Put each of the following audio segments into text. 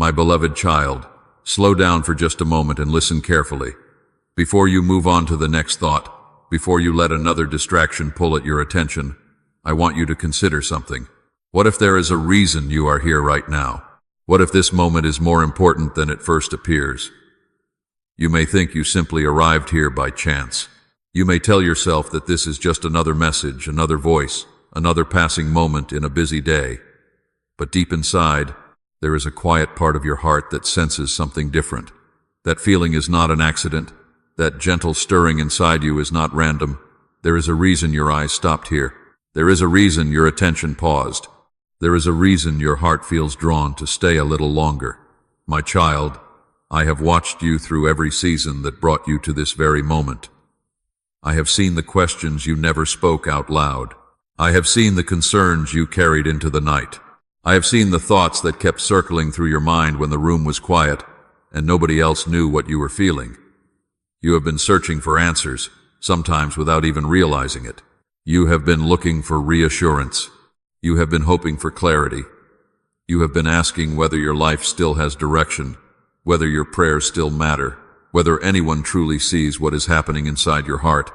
My beloved child, slow down for just a moment and listen carefully. Before you move on to the next thought, before you let another distraction pull at your attention, I want you to consider something. What if there is a reason you are here right now? What if this moment is more important than it first appears? You may think you simply arrived here by chance. You may tell yourself that this is just another message, another voice, another passing moment in a busy day. But deep inside, there is a quiet part of your heart that senses something different. That feeling is not an accident. That gentle stirring inside you is not random. There is a reason your eyes stopped here. There is a reason your attention paused. There is a reason your heart feels drawn to stay a little longer. My child, I have watched you through every season that brought you to this very moment. I have seen the questions you never spoke out loud. I have seen the concerns you carried into the night. I have seen the thoughts that kept circling through your mind when the room was quiet and nobody else knew what you were feeling. You have been searching for answers, sometimes without even realizing it. You have been looking for reassurance. You have been hoping for clarity. You have been asking whether your life still has direction, whether your prayers still matter, whether anyone truly sees what is happening inside your heart.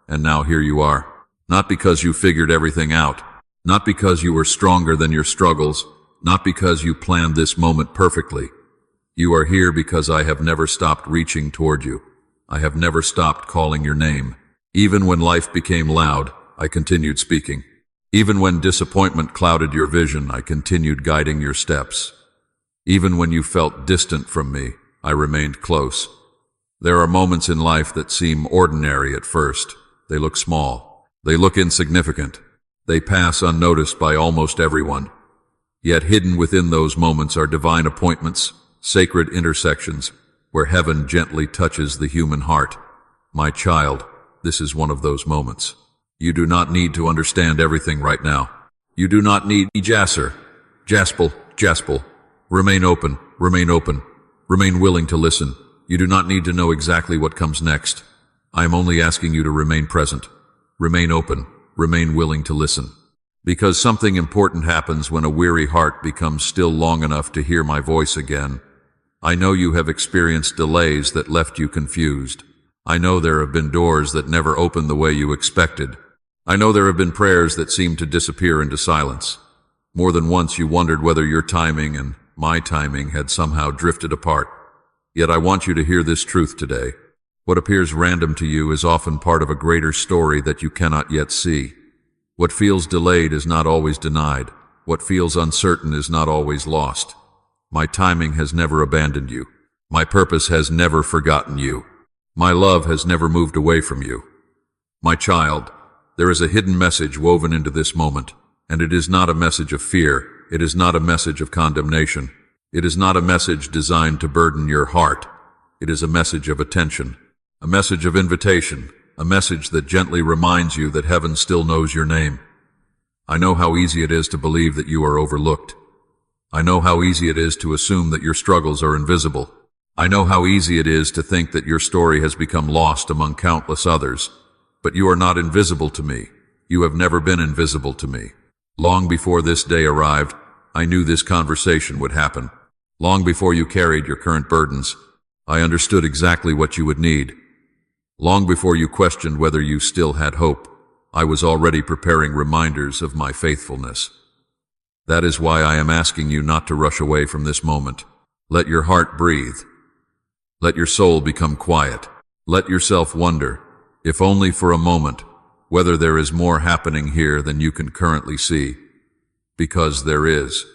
And now here you are. Not because you figured everything out, not because you were stronger than your struggles, not because you planned this moment perfectly. You are here because I have never stopped reaching toward you. I have never stopped calling your name. Even when life became loud, I continued speaking. Even when disappointment clouded your vision, I continued guiding your steps. Even when you felt distant from me, I remained close. There are moments in life that seem ordinary at first. They look small. They look insignificant. They pass unnoticed by almost everyone. Yet hidden within those moments are divine appointments, sacred intersections, where heaven gently touches the human heart. My child, this is one of those moments. You do not need to understand everything right now. You do not need jaspel. Remain open, remain willing to listen. You do not need to know exactly what comes next. I am only asking you to remain present. Remain open, remain willing to listen. Because something important happens when a weary heart becomes still long enough to hear my voice again. I know you have experienced delays that left you confused. I know there have been doors that never opened the way you expected. I know there have been prayers that seemed to disappear into silence. More than once you wondered whether your timing and my timing had somehow drifted apart. Yet I want you to hear this truth today. What appears random to you is often part of a greater story that you cannot yet see. What feels delayed is not always denied. What feels uncertain is not always lost. My timing has never abandoned you. My purpose has never forgotten you. My love has never moved away from you. My child, there is a hidden message woven into this moment, and it is not a message of fear. It is not a message of condemnation. It is not a message designed to burden your heart. It is a message of attention, a message of invitation, a message that gently reminds you that heaven still knows your name. I know how easy it is to believe that you are overlooked. I know how easy it is to assume that your struggles are invisible. I know how easy it is to think that your story has become lost among countless others. But you are not invisible to me. You have never been invisible to me. Long before this day arrived, I knew this conversation would happen. Long before you carried your current burdens, I understood exactly what you would need. Long before you questioned whether you still had hope, I was already preparing reminders of my faithfulness. That is why I am asking you not to rush away from this moment. Let your heart breathe. Let your soul become quiet. Let yourself wonder, if only for a moment, whether there is more happening here than you can currently see. Because there is.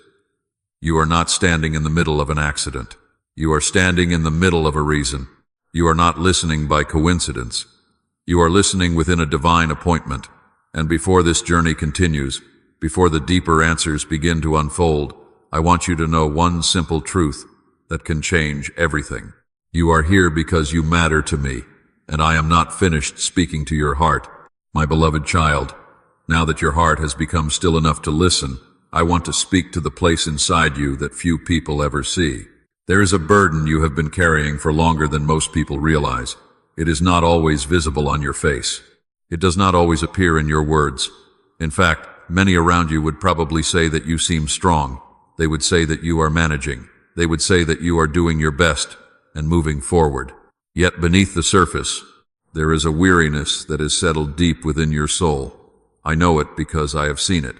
You are not standing in the middle of an accident. You are standing in the middle of a reason. You are not listening by coincidence. You are listening within a divine appointment. And before this journey continues, before the deeper answers begin to unfold, I want you to know one simple truth that can change everything. You are here because you matter to me, and I am not finished speaking to your heart. My beloved child, now that your heart has become still enough to listen, I want to speak to the place inside you that few people ever see. There is a burden you have been carrying for longer than most people realize. It is not always visible on your face. It does not always appear in your words. In fact, many around you would probably say that you seem strong. They would say that you are managing. They would say that you are doing your best and moving forward. Yet beneath the surface, there is a weariness that has settled deep within your soul. I know it because I have seen it.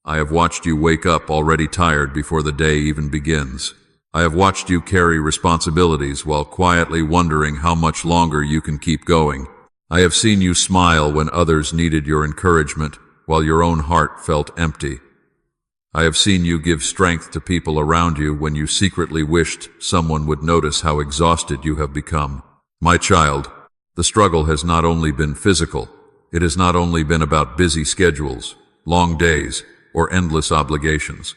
I have watched you wake up already tired before the day even begins. I have watched you carry responsibilities while quietly wondering how much longer you can keep going. I have seen you smile when others needed your encouragement, while your own heart felt empty. I have seen you give strength to people around you when you secretly wished someone would notice how exhausted you have become. My child, the struggle has not only been physical, it has not only been about busy schedules, long days, or endless obligations.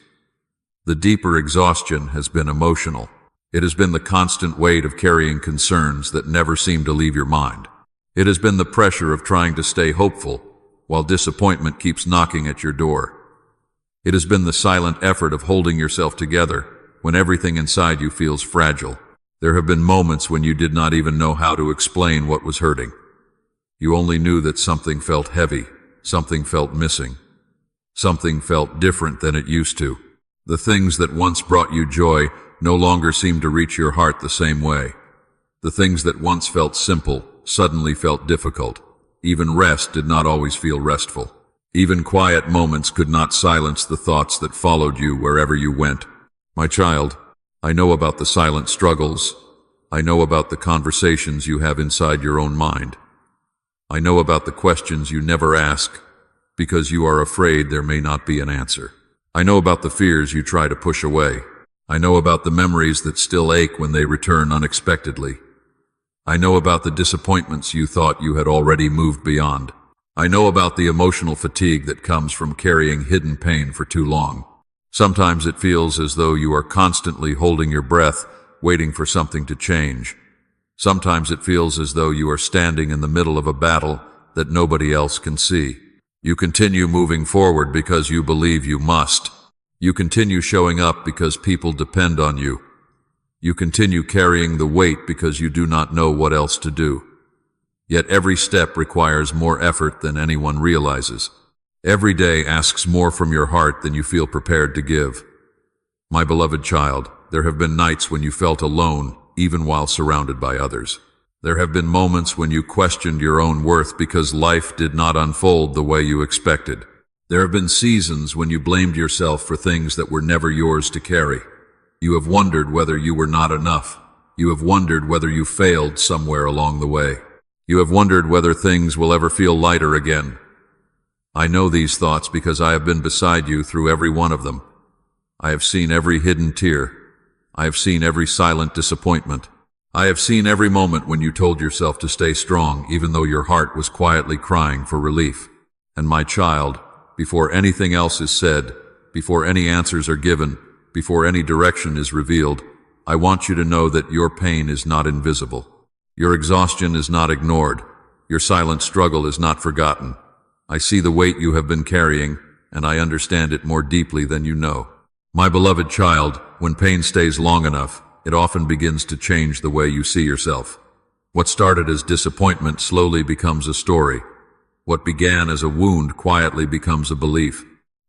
The deeper exhaustion has been emotional. It has been the constant weight of carrying concerns that never seem to leave your mind. It has been the pressure of trying to stay hopeful while disappointment keeps knocking at your door. It has been the silent effort of holding yourself together when everything inside you feels fragile. There have been moments when you did not even know how to explain what was hurting. You only knew that something felt heavy, something felt missing, something felt different than it used to. The things that once brought you joy no longer seem to reach your heart the same way. The things that once felt simple suddenly felt difficult. Even rest did not always feel restful. Even quiet moments could not silence the thoughts that followed you wherever you went. My child, I know about the silent struggles. I know about the conversations you have inside your own mind. I know about the questions you never ask because you are afraid there may not be an answer. I know about the fears you try to push away. I know about the memories that still ache when they return unexpectedly. I know about the disappointments you thought you had already moved beyond. I know about the emotional fatigue that comes from carrying hidden pain for too long. Sometimes it feels as though you are constantly holding your breath, waiting for something to change. Sometimes it feels as though you are standing in the middle of a battle that nobody else can see. You continue moving forward because you believe you must. You continue showing up because people depend on you. You continue carrying the weight because you do not know what else to do. Yet every step requires more effort than anyone realizes. Every day asks more from your heart than you feel prepared to give. My beloved child, there have been nights when you felt alone, even while surrounded by others. There have been moments when you questioned your own worth because life did not unfold the way you expected. There have been seasons when you blamed yourself for things that were never yours to carry. You have wondered whether you were not enough. You have wondered whether you failed somewhere along the way. You have wondered whether things will ever feel lighter again. I know these thoughts because I have been beside you through every one of them. I have seen every hidden tear. I have seen every silent disappointment. I have seen every moment when you told yourself to stay strong, even though your heart was quietly crying for relief. And my child, before anything else is said, before any answers are given, before any direction is revealed, I want you to know that your pain is not invisible. Your exhaustion is not ignored. Your silent struggle is not forgotten. I see the weight you have been carrying, and I understand it more deeply than you know. My beloved child, when pain stays long enough, it often begins to change the way you see yourself. What started as disappointment slowly becomes a story. What began as a wound quietly becomes a belief.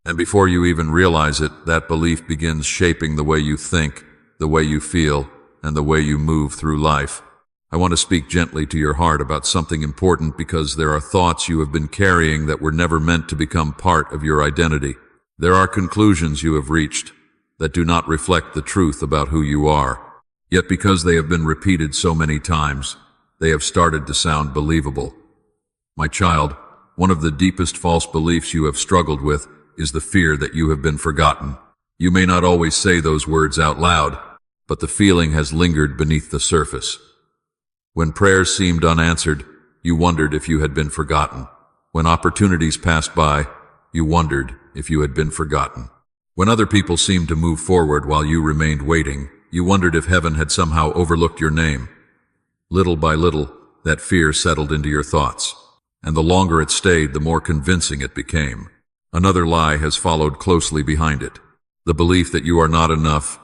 And before you even realize it, that belief begins shaping the way you think, the way you feel, and the way you move through life. I want to speak gently to your heart about something important because there are thoughts you have been carrying that were never meant to become part of your identity. There are conclusions you have reached that do not reflect the truth about who you are. Yet because they have been repeated so many times, they have started to sound believable. My child, one of the deepest false beliefs you have struggled with is the fear that you have been forgotten. You may not always say those words out loud, but the feeling has lingered beneath the surface. When prayers seemed unanswered, you wondered if you had been forgotten. When opportunities passed by, you wondered if you had been forgotten. When other people seemed to move forward while you remained waiting, you wondered if heaven had somehow overlooked your name. Little by little, that fear settled into your thoughts, and the longer it stayed, the more convincing it became. Another lie has followed closely behind it. The belief that you are not enough,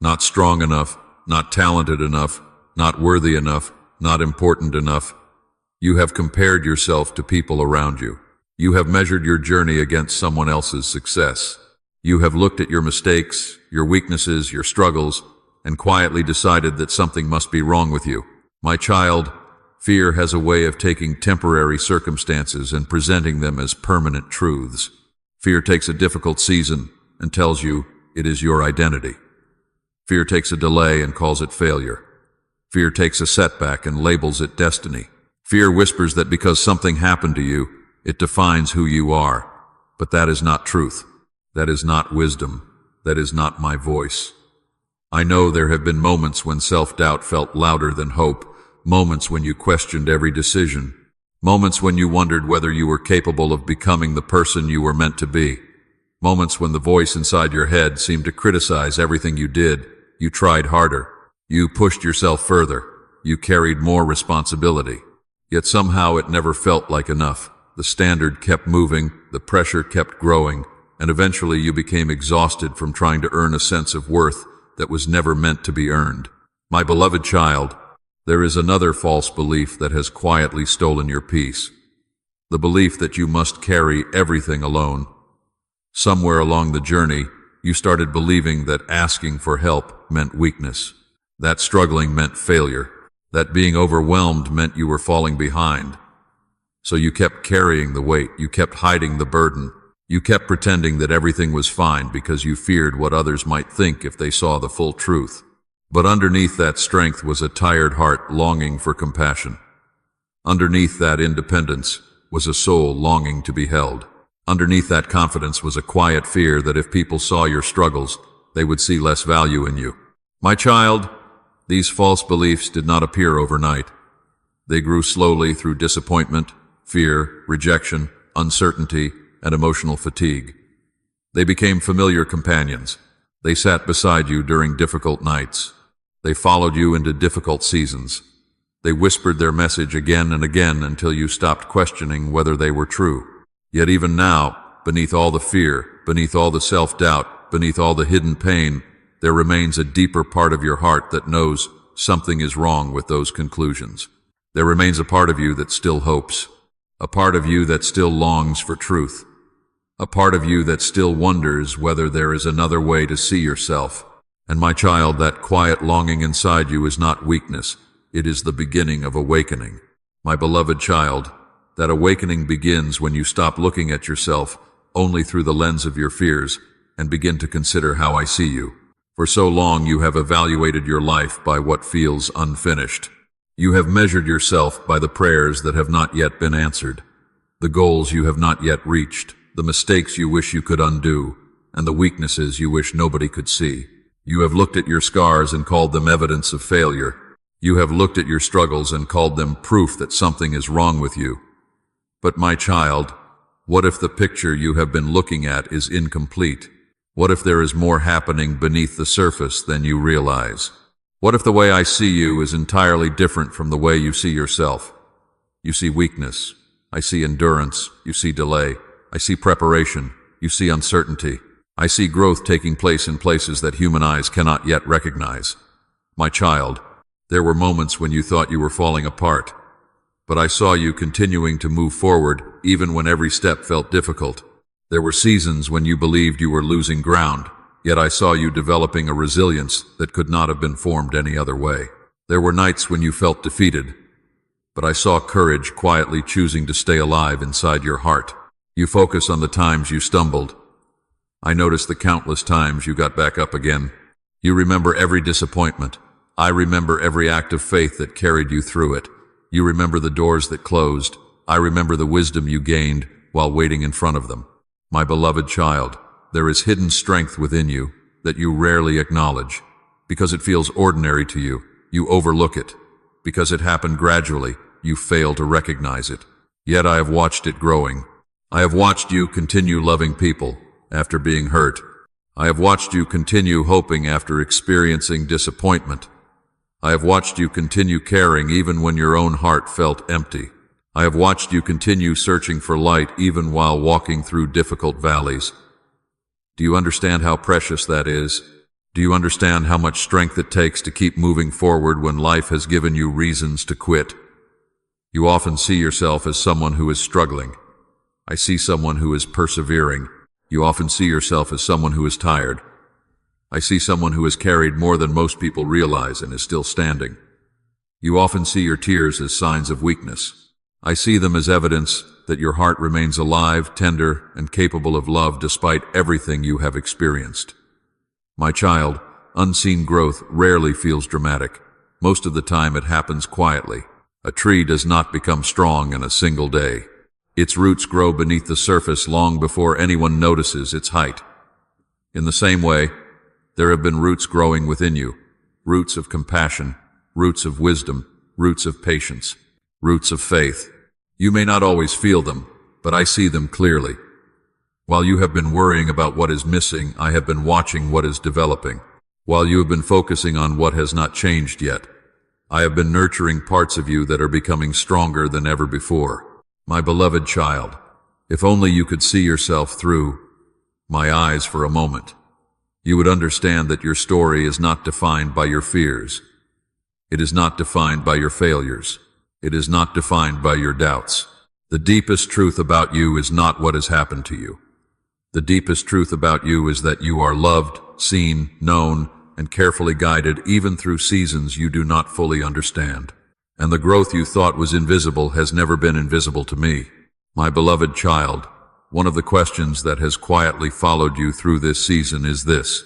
not strong enough, not talented enough, not worthy enough, not important enough. You have compared yourself to people around you. You have measured your journey against someone else's success. You have looked at your mistakes, your weaknesses, your struggles, and quietly decided that something must be wrong with you. My child, fear has a way of taking temporary circumstances and presenting them as permanent truths. Fear takes a difficult season and tells you it is your identity. Fear takes a delay and calls it failure. Fear takes a setback and labels it destiny. Fear whispers that because something happened to you, it defines who you are. But that is not truth. That is not wisdom. That is not my voice. I know there have been moments when self-doubt felt louder than hope, moments when you questioned every decision, moments when you wondered whether you were capable of becoming the person you were meant to be, moments when the voice inside your head seemed to criticize everything you did. You tried harder. You pushed yourself further. You carried more responsibility. Yet somehow it never felt like enough. The standard kept moving, the pressure kept growing, and eventually you became exhausted from trying to earn a sense of worth that was never meant to be earned. My beloved child, there is another false belief that has quietly stolen your peace. The belief that you must carry everything alone. Somewhere along the journey, you started believing that asking for help meant weakness, that struggling meant failure, that being overwhelmed meant you were falling behind. So you kept carrying the weight, you kept hiding the burden, you kept pretending that everything was fine because you feared what others might think if they saw the full truth. But underneath that strength was a tired heart longing for compassion. Underneath that independence was a soul longing to be held. Underneath that confidence was a quiet fear that if people saw your struggles, they would see less value in you. My child, these false beliefs did not appear overnight. They grew slowly through disappointment, fear, rejection, uncertainty, and emotional fatigue. They became familiar companions. They sat beside you during difficult nights. They followed you into difficult seasons. They whispered their message again and again until you stopped questioning whether they were true. Yet even now, beneath all the fear, beneath all the self-doubt, beneath all the hidden pain, there remains a deeper part of your heart that knows something is wrong with those conclusions. There remains a part of you that still hopes, a part of you that still longs for truth, a part of you that still wonders whether there is another way to see yourself. And my child, that quiet longing inside you is not weakness, it is the beginning of awakening. My beloved child, that awakening begins when you stop looking at yourself only through the lens of your fears and begin to consider how I see you. For so long you have evaluated your life by what feels unfinished. You have measured yourself by the prayers that have not yet been answered, the goals you have not yet reached, the mistakes you wish you could undo, and the weaknesses you wish nobody could see. You have looked at your scars and called them evidence of failure. You have looked at your struggles and called them proof that something is wrong with you. But my child, what if the picture you have been looking at is incomplete? What if there is more happening beneath the surface than you realize? What if the way I see you is entirely different from the way you see yourself? You see weakness. I see endurance. You see delay. I see preparation. You see uncertainty. I see growth taking place in places that human eyes cannot yet recognize. My child, there were moments when you thought you were falling apart, but I saw you continuing to move forward even when every step felt difficult. There were seasons when you believed you were losing ground, yet I saw you developing a resilience that could not have been formed any other way. There were nights when you felt defeated, but I saw courage quietly choosing to stay alive inside your heart. You focus on the times you stumbled. I noticed the countless times you got back up again. You remember every disappointment. I remember every act of faith that carried you through it. You remember the doors that closed. I remember the wisdom you gained while waiting in front of them. My beloved child, there is hidden strength within you that you rarely acknowledge. Because it feels ordinary to you, you overlook it. Because it happened gradually, you fail to recognize it. Yet I have watched it growing. I have watched you continue loving people after being hurt. I have watched you continue hoping after experiencing disappointment. I have watched you continue caring even when your own heart felt empty. I have watched you continue searching for light even while walking through difficult valleys. Do you understand how precious that is? Do you understand how much strength it takes to keep moving forward when life has given you reasons to quit? You often see yourself as someone who is struggling. I see someone who is persevering. You often see yourself as someone who is tired. I see someone who has carried more than most people realize and is still standing. You often see your tears as signs of weakness. I see them as evidence that your heart remains alive, tender, and capable of love despite everything you have experienced. My child, unseen growth rarely feels dramatic. Most of the time it happens quietly. A tree does not become strong in a single day. Its roots grow beneath the surface long before anyone notices its height. In the same way, there have been roots growing within you, roots of compassion, roots of wisdom, roots of patience, roots of faith. You may not always feel them, but I see them clearly. While you have been worrying about what is missing, I have been watching what is developing. While you have been focusing on what has not changed yet, I have been nurturing parts of you that are becoming stronger than ever before. My beloved child, if only you could see yourself through my eyes for a moment, you would understand that your story is not defined by your fears. It is not defined by your failures. It is not defined by your doubts. The deepest truth about you is not what has happened to you. The deepest truth about you is that you are loved, seen, known, and carefully guided even through seasons you do not fully understand. And the growth you thought was invisible has never been invisible to me. My beloved child, one of the questions that has quietly followed you through this season is this: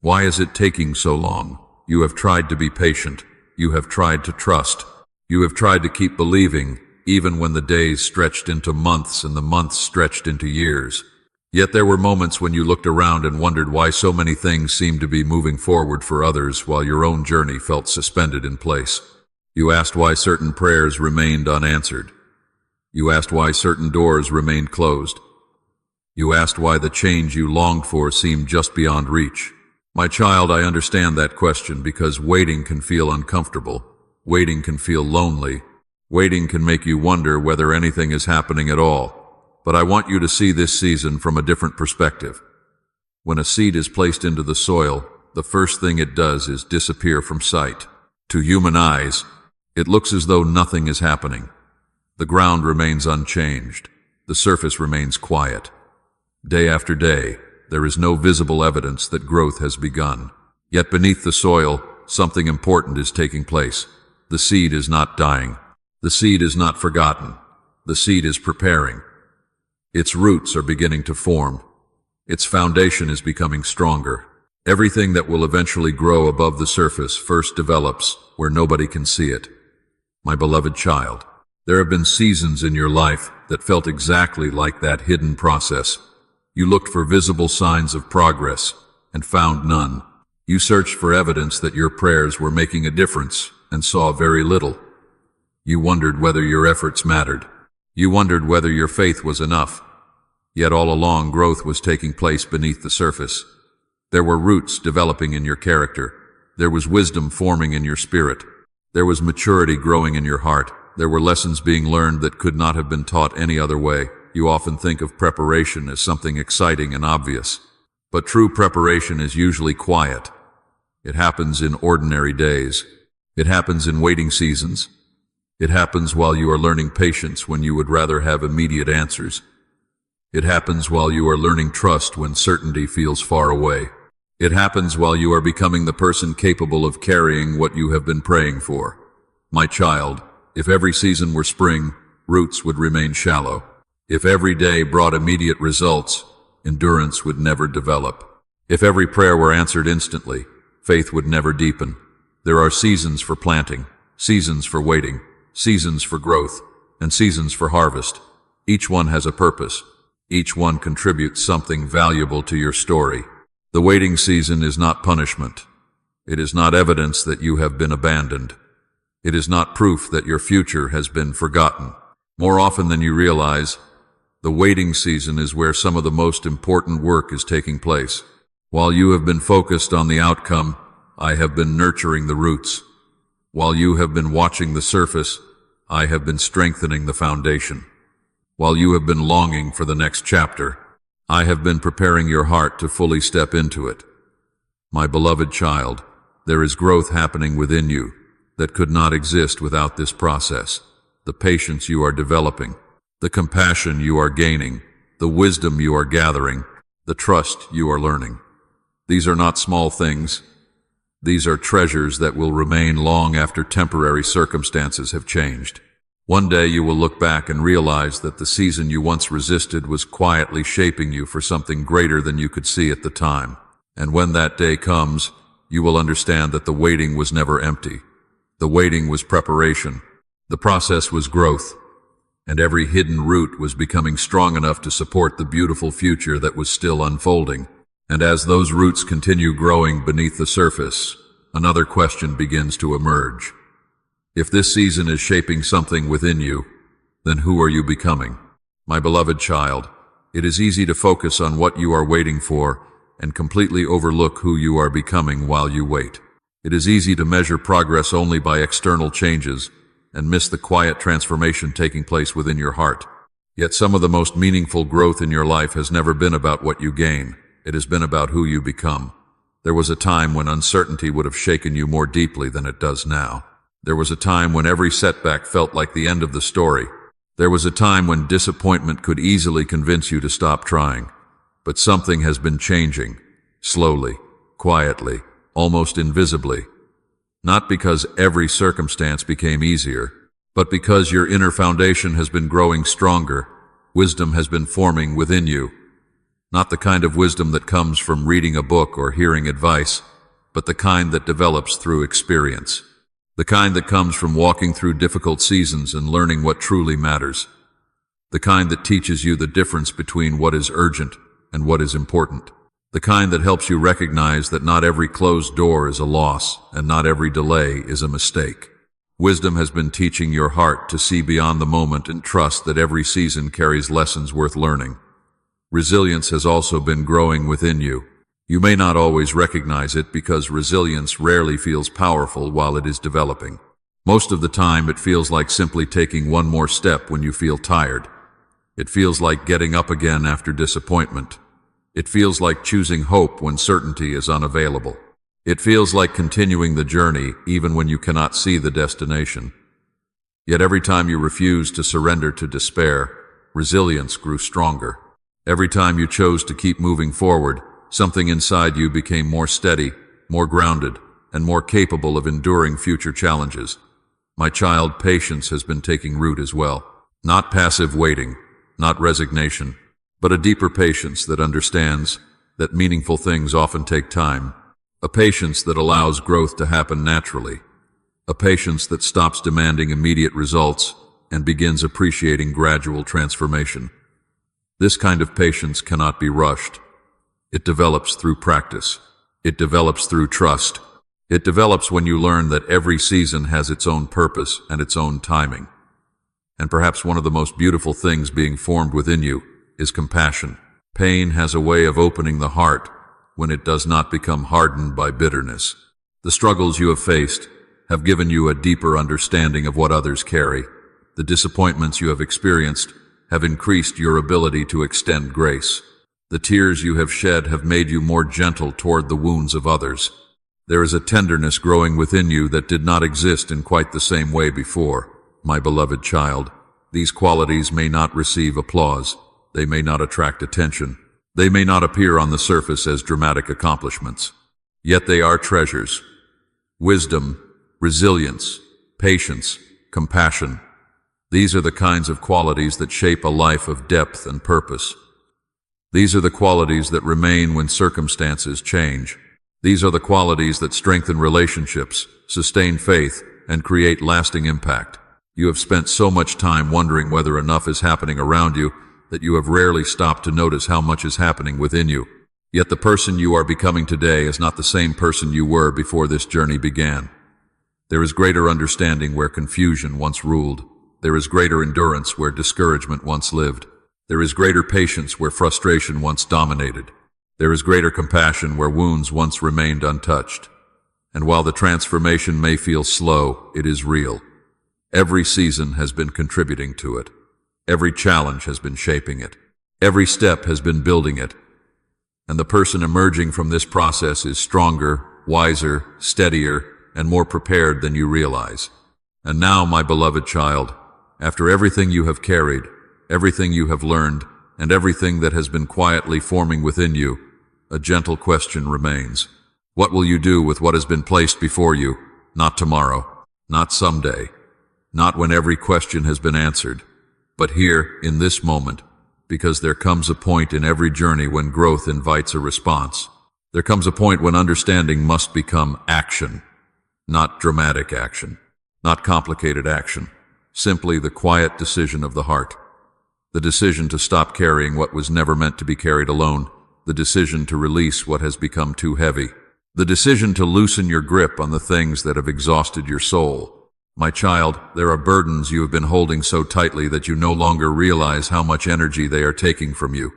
why is it taking so long? You have tried to be patient. You have tried to trust. You have tried to keep believing, even when the days stretched into months and the months stretched into years. Yet there were moments when you looked around and wondered why so many things seemed to be moving forward for others while your own journey felt suspended in place. You asked why certain prayers remained unanswered. You asked why certain doors remained closed. You asked why the change you longed for seemed just beyond reach. My child, I understand that question because waiting can feel uncomfortable. Waiting can feel lonely. Waiting can make you wonder whether anything is happening at all. But I want you to see this season from a different perspective. When a seed is placed into the soil, the first thing it does is disappear from sight. To human eyes, it looks as though nothing is happening. The ground remains unchanged. The surface remains quiet. Day after day, there is no visible evidence that growth has begun. Yet beneath the soil, something important is taking place. The seed is not dying. The seed is not forgotten. The seed is preparing. Its roots are beginning to form. Its foundation is becoming stronger. Everything that will eventually grow above the surface first develops where nobody can see it. My beloved child, there have been seasons in your life that felt exactly like that hidden process. You looked for visible signs of progress and found none. You searched for evidence that your prayers were making a difference and saw very little. You wondered whether your efforts mattered. You wondered whether your faith was enough. Yet all along, growth was taking place beneath the surface. There were roots developing in your character. There was wisdom forming in your spirit. There was maturity growing in your heart. There were lessons being learned that could not have been taught any other way. You often think of preparation as something exciting and obvious. But true preparation is usually quiet. It happens in ordinary days. It happens in waiting seasons. It happens while you are learning patience when you would rather have immediate answers. It happens while you are learning trust when certainty feels far away. It happens while you are becoming the person capable of carrying what you have been praying for. My child, if every season were spring, roots would remain shallow. If every day brought immediate results, endurance would never develop. If every prayer were answered instantly, faith would never deepen. There are seasons for planting, seasons for waiting, seasons for growth, and seasons for harvest. Each one has a purpose. Each one contributes something valuable to your story. The waiting season is not punishment. It is not evidence that you have been abandoned. It is not proof that your future has been forgotten. More often than you realize, the waiting season is where some of the most important work is taking place. While you have been focused on the outcome, I have been nurturing the roots. While you have been watching the surface, I have been strengthening the foundation. While you have been longing for the next chapter, I have been preparing your heart to fully step into it. My beloved child, there is growth happening within you that could not exist without this process. The patience you are developing, the compassion you are gaining, the wisdom you are gathering, the trust you are learning. These are not small things. These are treasures that will remain long after temporary circumstances have changed. One day you will look back and realize that the season you once resisted was quietly shaping you for something greater than you could see at the time. And when that day comes, you will understand that the waiting was never empty. The waiting was preparation. The process was growth. And every hidden root was becoming strong enough to support the beautiful future that was still unfolding. And as those roots continue growing beneath the surface, another question begins to emerge. If this season is shaping something within you, then who are you becoming? My beloved child, it is easy to focus on what you are waiting for and completely overlook who you are becoming while you wait. It is easy to measure progress only by external changes and miss the quiet transformation taking place within your heart. Yet some of the most meaningful growth in your life has never been about what you gain. It has been about who you become. There was a time when uncertainty would have shaken you more deeply than it does now. There was a time when every setback felt like the end of the story. There was a time when disappointment could easily convince you to stop trying. But something has been changing, slowly, quietly, almost invisibly. Not because every circumstance became easier, but because your inner foundation has been growing stronger. Wisdom has been forming within you. Not the kind of wisdom that comes from reading a book or hearing advice, but the kind that develops through experience. The kind that comes from walking through difficult seasons and learning what truly matters. The kind that teaches you the difference between what is urgent and what is important. The kind that helps you recognize that not every closed door is a loss and not every delay is a mistake. Wisdom has been teaching your heart to see beyond the moment and trust that every season carries lessons worth learning. Resilience has also been growing within you. You may not always recognize it because resilience rarely feels powerful while it is developing. Most of the time it feels like simply taking one more step when you feel tired. It feels like getting up again after disappointment. It feels like choosing hope when certainty is unavailable. It feels like continuing the journey even when you cannot see the destination. Yet every time you refused to surrender to despair, resilience grew stronger. Every time you chose to keep moving forward, something inside you became more steady, more grounded, and more capable of enduring future challenges. My child, patience has been taking root as well. Not passive waiting, not resignation, but a deeper patience that understands that meaningful things often take time. A patience that allows growth to happen naturally. A patience that stops demanding immediate results and begins appreciating gradual transformation. This kind of patience cannot be rushed. It develops through practice. It develops through trust. It develops when you learn that every season has its own purpose and its own timing. And perhaps one of the most beautiful things being formed within you is compassion. Pain has a way of opening the heart when it does not become hardened by bitterness. The struggles you have faced have given you a deeper understanding of what others carry. The disappointments you have experienced have increased your ability to extend grace. The tears you have shed have made you more gentle toward the wounds of others. There is a tenderness growing within you that did not exist in quite the same way before. My beloved child, these qualities may not receive applause. They may not attract attention. They may not appear on the surface as dramatic accomplishments. Yet they are treasures. Wisdom, resilience, patience, compassion. These are the kinds of qualities that shape a life of depth and purpose. These are the qualities that remain when circumstances change. These are the qualities that strengthen relationships, sustain faith, and create lasting impact. You have spent so much time wondering whether enough is happening around you that you have rarely stopped to notice how much is happening within you. Yet the person you are becoming today is not the same person you were before this journey began. There is greater understanding where confusion once ruled. There is greater endurance where discouragement once lived. There is greater patience where frustration once dominated. There is greater compassion where wounds once remained untouched. And while the transformation may feel slow, it is real. Every season has been contributing to it. Every challenge has been shaping it. Every step has been building it. And the person emerging from this process is stronger, wiser, steadier, and more prepared than you realize. And now, my beloved child, after everything you have carried, everything you have learned, and everything that has been quietly forming within you, a gentle question remains. What will you do with what has been placed before you? Not tomorrow, not someday, not when every question has been answered, but here, in this moment, because there comes a point in every journey when growth invites a response. There comes a point when understanding must become action, not dramatic action, not complicated action, simply the quiet decision of the heart. The decision to stop carrying what was never meant to be carried alone, the decision to release what has become too heavy, the decision to loosen your grip on the things that have exhausted your soul. My child, there are burdens you have been holding so tightly that you no longer realize how much energy they are taking from you.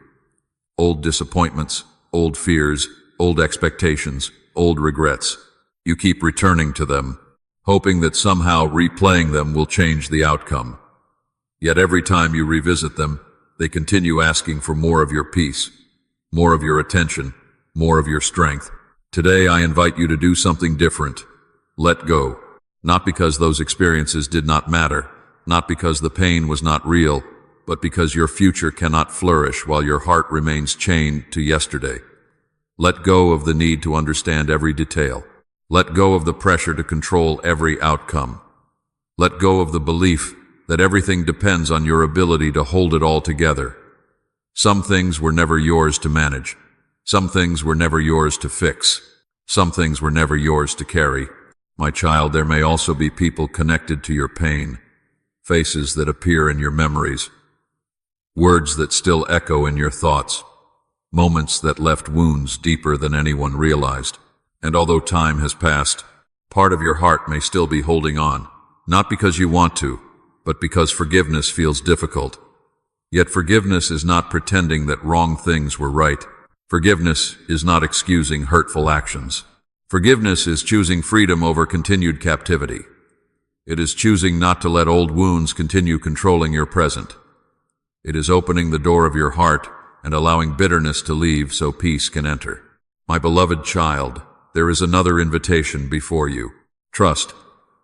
Old disappointments, old fears, old expectations, old regrets. You keep returning to them, hoping that somehow replaying them will change the outcome. Yet every time you revisit them, they continue asking for more of your peace, more of your attention, more of your strength. Today I invite you to do something different. Let go. Not because those experiences did not matter, not because the pain was not real, but because your future cannot flourish while your heart remains chained to yesterday. Let go of the need to understand every detail. Let go of the pressure to control every outcome. Let go of the belief that everything depends on your ability to hold it all together. Some things were never yours to manage. Some things were never yours to fix. Some things were never yours to carry. My child, there may also be people connected to your pain, faces that appear in your memories, words that still echo in your thoughts, moments that left wounds deeper than anyone realized. And although time has passed, part of your heart may still be holding on, not because you want to, but because forgiveness feels difficult. Yet forgiveness is not pretending that wrong things were right. Forgiveness is not excusing hurtful actions. Forgiveness is choosing freedom over continued captivity. It is choosing not to let old wounds continue controlling your present. It is opening the door of your heart and allowing bitterness to leave so peace can enter. My beloved child, there is another invitation before you. Trust,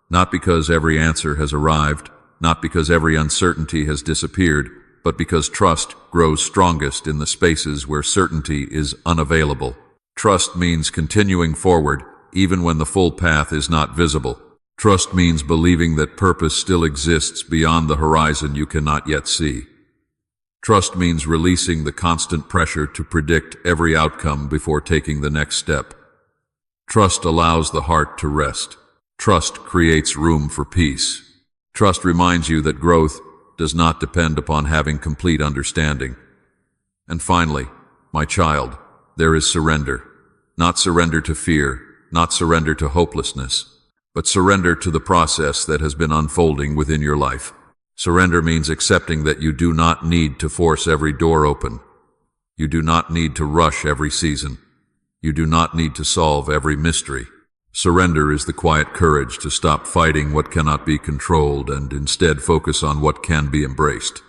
not because every answer has arrived, not because every uncertainty has disappeared, but because trust grows strongest in the spaces where certainty is unavailable. Trust means continuing forward, even when the full path is not visible. Trust means believing that purpose still exists beyond the horizon you cannot yet see. Trust means releasing the constant pressure to predict every outcome before taking the next step. Trust allows the heart to rest. Trust creates room for peace. Trust reminds you that growth does not depend upon having complete understanding. And finally, my child, there is surrender. Not surrender to fear, not surrender to hopelessness, but surrender to the process that has been unfolding within your life. Surrender means accepting that you do not need to force every door open. You do not need to rush every season. You do not need to solve every mystery. Surrender is the quiet courage to stop fighting what cannot be controlled and instead focus on what can be embraced.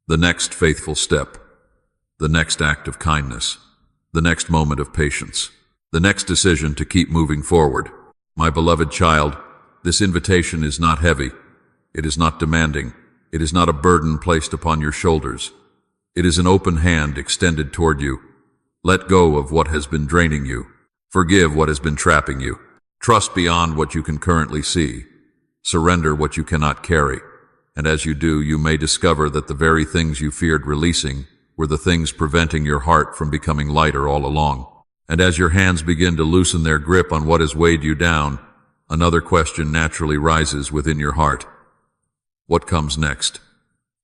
The next faithful step, the next act of kindness, the next moment of patience, the next decision to keep moving forward. My beloved child, this invitation is not heavy. It is not demanding. It is not a burden placed upon your shoulders. It is an open hand extended toward you. Let go of what has been draining you. Forgive what has been trapping you. Trust beyond what you can currently see. Surrender what you cannot carry. And as you do, you may discover that the very things you feared releasing were the things preventing your heart from becoming lighter all along. And as your hands begin to loosen their grip on what has weighed you down, another question naturally rises within your heart. What comes next?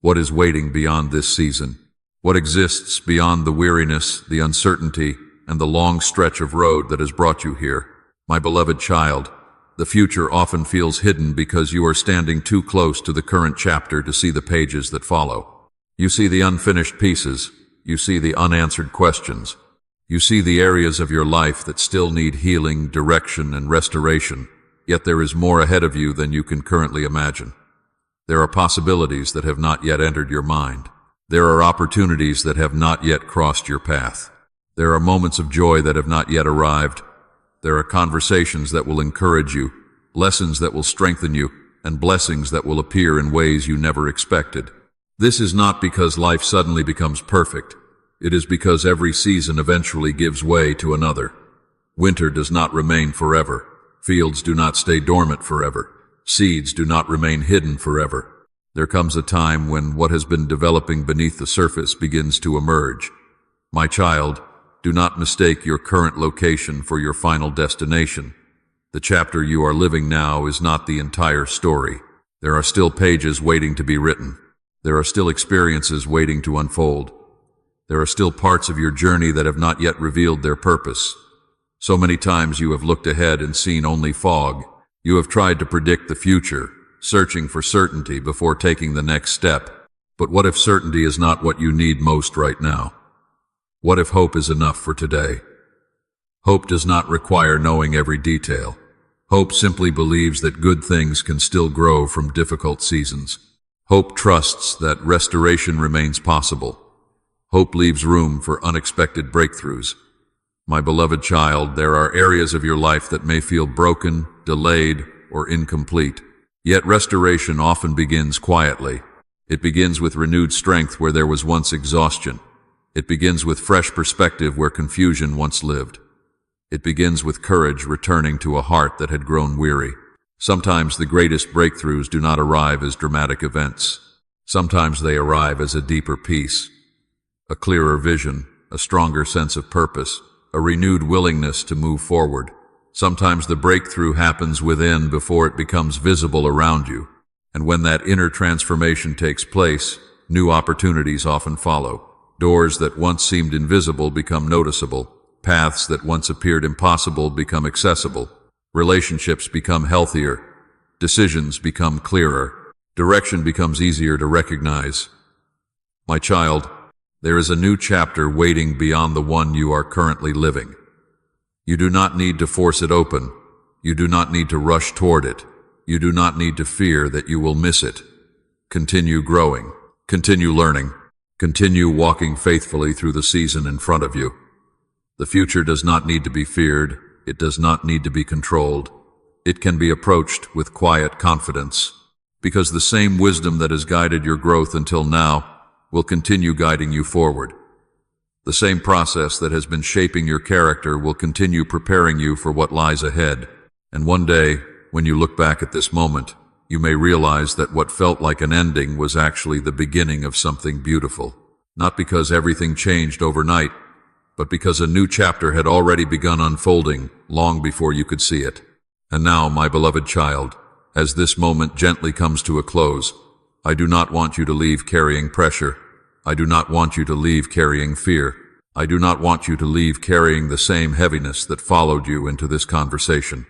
What is waiting beyond this season? What exists beyond the weariness, the uncertainty, and the long stretch of road that has brought you here? My beloved child, the future often feels hidden because you are standing too close to the current chapter to see the pages that follow. You see the unfinished pieces. You see the unanswered questions. You see the areas of your life that still need healing, direction, and restoration. Yet there is more ahead of you than you can currently imagine. There are possibilities that have not yet entered your mind. There are opportunities that have not yet crossed your path. There are moments of joy that have not yet arrived. There are conversations that will encourage you, lessons that will strengthen you, and blessings that will appear in ways you never expected. This is not because life suddenly becomes perfect. It is because every season eventually gives way to another. Winter does not remain forever. Fields do not stay dormant forever. Seeds do not remain hidden forever. There comes a time when what has been developing beneath the surface begins to emerge. My child, do not mistake your current location for your final destination. The chapter you are living now is not the entire story. There are still pages waiting to be written. There are still experiences waiting to unfold. There are still parts of your journey that have not yet revealed their purpose. So many times you have looked ahead and seen only fog. You have tried to predict the future, searching for certainty before taking the next step. But what if certainty is not what you need most right now? What if hope is enough for today? Hope does not require knowing every detail. Hope simply believes that good things can still grow from difficult seasons. Hope trusts that restoration remains possible. Hope leaves room for unexpected breakthroughs. My beloved child, there are areas of your life that may feel broken, delayed, or incomplete. Yet restoration often begins quietly. It begins with renewed strength where there was once exhaustion. It begins with fresh perspective where confusion once lived. It begins with courage returning to a heart that had grown weary. Sometimes the greatest breakthroughs do not arrive as dramatic events. Sometimes they arrive as a deeper peace, a clearer vision, a stronger sense of purpose, a renewed willingness to move forward. Sometimes the breakthrough happens within before it becomes visible around you. And when that inner transformation takes place, new opportunities often follow. Doors that once seemed invisible become noticeable. Paths that once appeared impossible become accessible. Relationships become healthier. Decisions become clearer. Direction becomes easier to recognize. My child, there is a new chapter waiting beyond the one you are currently living. You do not need to force it open. You do not need to rush toward it. You do not need to fear that you will miss it. Continue growing. Continue learning. Continue walking faithfully through the season in front of you. The future does not need to be feared. It does not need to be controlled. It can be approached with quiet confidence, because the same wisdom that has guided your growth until now will continue guiding you forward. The same process that has been shaping your character will continue preparing you for what lies ahead. And one day, when you look back at this moment, you may realize that what felt like an ending was actually the beginning of something beautiful. Not because everything changed overnight, but because a new chapter had already begun unfolding long before you could see it. And now, my beloved child, as this moment gently comes to a close, I do not want you to leave carrying pressure. I do not want you to leave carrying fear. I do not want you to leave carrying the same heaviness that followed you into this conversation.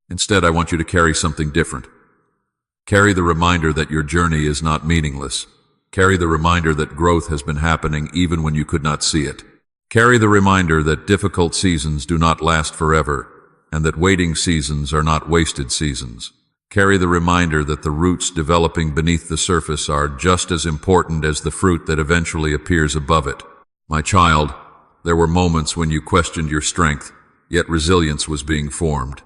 Instead, I want you to carry something different. Carry the reminder that your journey is not meaningless. Carry the reminder that growth has been happening even when you could not see it. Carry the reminder that difficult seasons do not last forever, and that waiting seasons are not wasted seasons. Carry the reminder that the roots developing beneath the surface are just as important as the fruit that eventually appears above it. My child, there were moments when you questioned your strength, yet resilience was being formed.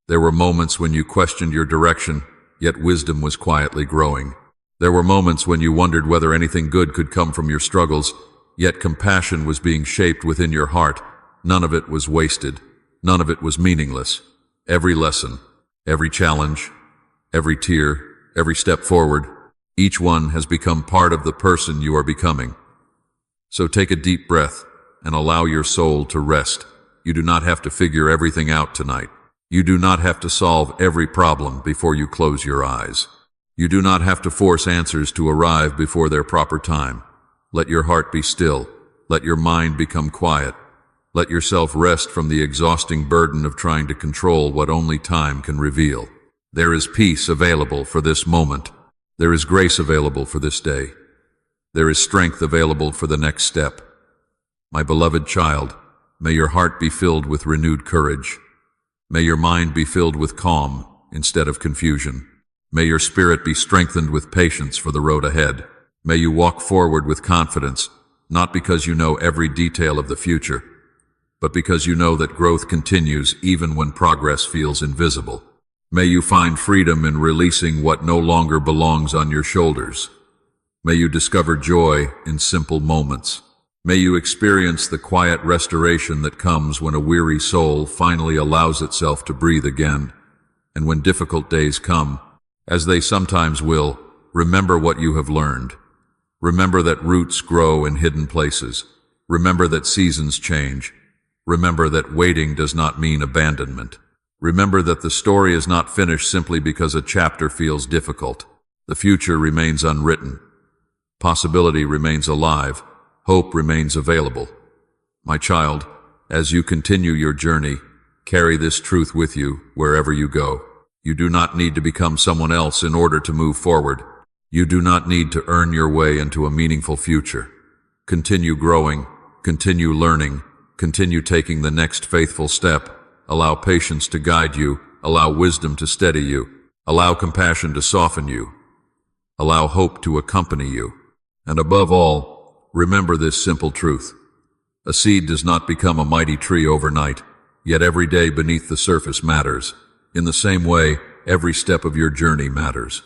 There were moments when you questioned your direction, yet wisdom was quietly growing. There were moments when you wondered whether anything good could come from your struggles, yet compassion was being shaped within your heart. None of it was wasted. None of it was meaningless. Every lesson, every challenge, every tear, every step forward, each one has become part of the person you are becoming. So take a deep breath and allow your soul to rest. You do not have to figure everything out tonight. You do not have to solve every problem before you close your eyes. You do not have to force answers to arrive before their proper time. Let your heart be still. Let your mind become quiet. Let yourself rest from the exhausting burden of trying to control what only time can reveal. There is peace available for this moment. There is grace available for this day. There is strength available for the next step. My beloved child, may your heart be filled with renewed courage. May your mind be filled with calm instead of confusion. May your spirit be strengthened with patience for the road ahead. May you walk forward with confidence, not because you know every detail of the future, but because you know that growth continues even when progress feels invisible. May you find freedom in releasing what no longer belongs on your shoulders. May you discover joy in simple moments. May you experience the quiet restoration that comes when a weary soul finally allows itself to breathe again. And when difficult days come, as they sometimes will, remember what you have learned. Remember that roots grow in hidden places. Remember that seasons change. Remember that waiting does not mean abandonment. Remember that the story is not finished simply because a chapter feels difficult. The future remains unwritten. Possibility remains alive. Hope remains available. My child, as you continue your journey, carry this truth with you wherever you go. You do not need to become someone else in order to move forward. You do not need to earn your way into a meaningful future. Continue growing, continue learning, continue taking the next faithful step. Allow patience to guide you, allow wisdom to steady you, allow compassion to soften you, allow hope to accompany you. And above all, remember this simple truth. A seed does not become a mighty tree overnight, yet every day beneath the surface matters. In the same way, every step of your journey matters.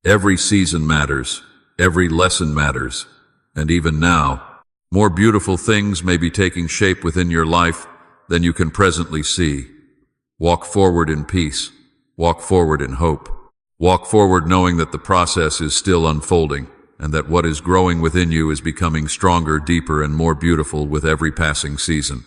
Every season matters, every lesson matters, and even now, more beautiful things may be taking shape within your life than you can presently see. Walk forward in peace. Walk forward in hope. Walk forward knowing that the process is still unfolding, and that what is growing within you is becoming stronger, deeper, and more beautiful with every passing season.